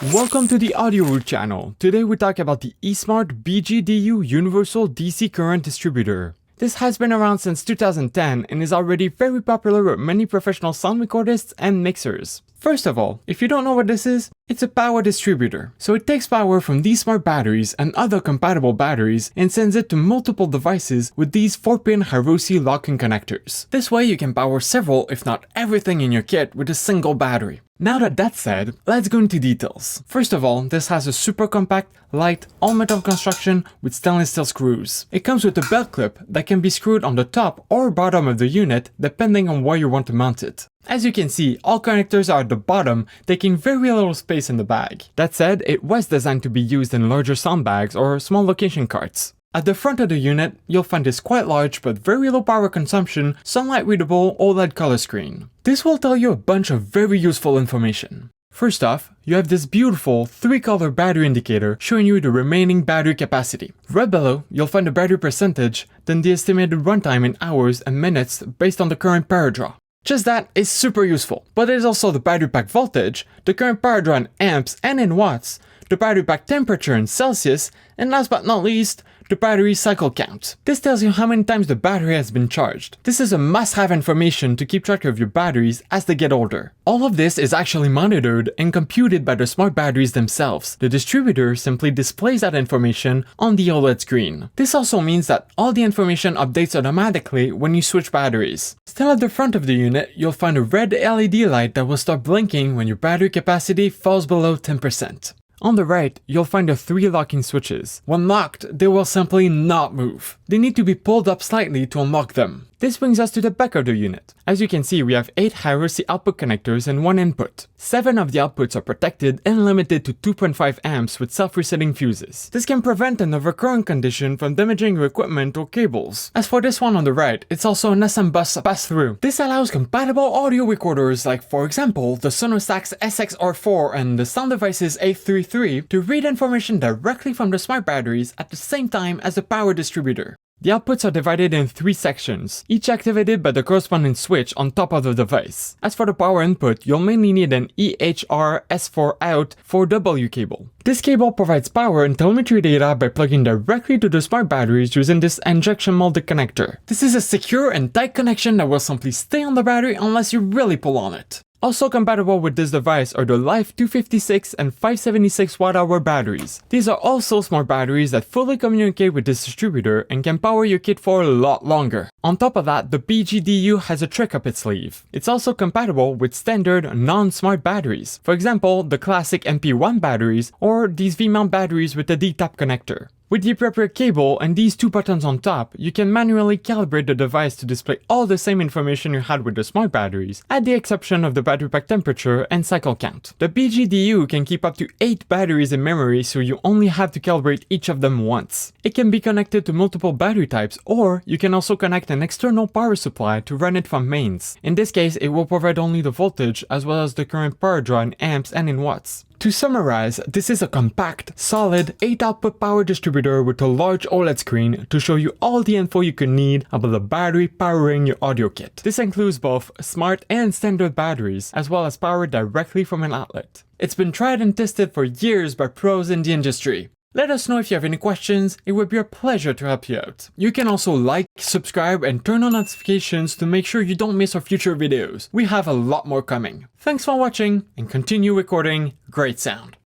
Welcome to the Audioroot channel. Today we talk about the eSMART BGDU Universal DC Current Distributor. This has been around since 2010 and is already very popular with many professional sound recordists and mixers. First of all, if you don't know what this is, it's a power distributor. So it takes power from these smart batteries and other compatible batteries and sends it to multiple devices with these 4-pin Hiroshi locking connectors. This way you can power several, if not everything in your kit with a single battery. Now that that's said, let's go into details. First of all, this has a super compact, light, all-metal construction with stainless steel screws. It comes with a belt clip that can be screwed on the top or bottom of the unit depending on where you want to mount it. As you can see, all connectors are at the bottom, taking very little space in the bag. That said, it was designed to be used in larger sound bags or small location carts. At the front of the unit, you'll find this quite large but very low power consumption, sunlight readable OLED color screen. This will tell you a bunch of very useful information. First off, you have this beautiful 3-color battery indicator showing you the remaining battery capacity. Right below, you'll find the battery percentage, then the estimated runtime in hours and minutes based on the current power draw. Just that is super useful, but there's also the battery pack voltage, the current power draw in amps and in watts, the battery pack temperature in Celsius, and last but not least, the battery cycle count. This tells you how many times the battery has been charged. This is a must-have information to keep track of your batteries as they get older. All of this is actually monitored and computed by the smart batteries themselves. The distributor simply displays that information on the OLED screen. This also means that all the information updates automatically when you switch batteries. Still at the front of the unit, you'll find a red LED light that will start blinking when your battery capacity falls below 10%. On the right, you'll find the 3 locking switches. When locked, they will simply not move. They need to be pulled up slightly to unlock them. This brings us to the back of the unit. As you can see, we have 8 Hiroshi output connectors and 1 input. 7 of the outputs are protected and limited to 2.5 amps with self-resetting fuses. This can prevent an overcurrent condition from damaging your equipment or cables. As for this one on the right, it's also an SMbus pass-through. This allows compatible audio recorders like, for example, the Sonosax SXR4 and the Sound Devices A33 to read information directly from the smart batteries at the same time as the power distributor. The outputs are divided in 3 sections, each activated by the corresponding switch on top of the device. As for the power input, you'll mainly need an EHR S4 out 4W cable. This cable provides power and telemetry data by plugging directly to the smart batteries using this injection molded connector. This is a secure and tight connection that will simply stay on the battery unless you really pull on it. Also compatible with this device are the Life 256 and 576 Wh batteries. These are also smart batteries that fully communicate with this distributor and can power your kit for a lot longer. On top of that, the BGDU has a trick up its sleeve. It's also compatible with standard non-smart batteries. For example, the classic MP1 batteries or these V-mount batteries with the D-top connector. With the appropriate cable and these 2 buttons on top, you can manually calibrate the device to display all the same information you had with the smart batteries, at the exception of the battery pack temperature and cycle count. The BGDU can keep up to 8 batteries in memory, so you only have to calibrate each of them once. It can be connected to multiple battery types, or you can also connect an external power supply to run it from mains. In this case, it will provide only the voltage as well as the current power draw in amps and in watts. To summarize, this is a compact, solid 8-output power distributor with a large OLED screen to show you all the info you could need about the battery powering your audio kit. This includes both smart and standard batteries, as well as power directly from an outlet. It's been tried and tested for years by pros in the industry. Let us know if you have any questions, it would be a pleasure to help you out. You can also like, subscribe, and turn on notifications to make sure you don't miss our future videos. We have a lot more coming. Thanks for watching, and continue recording great sound.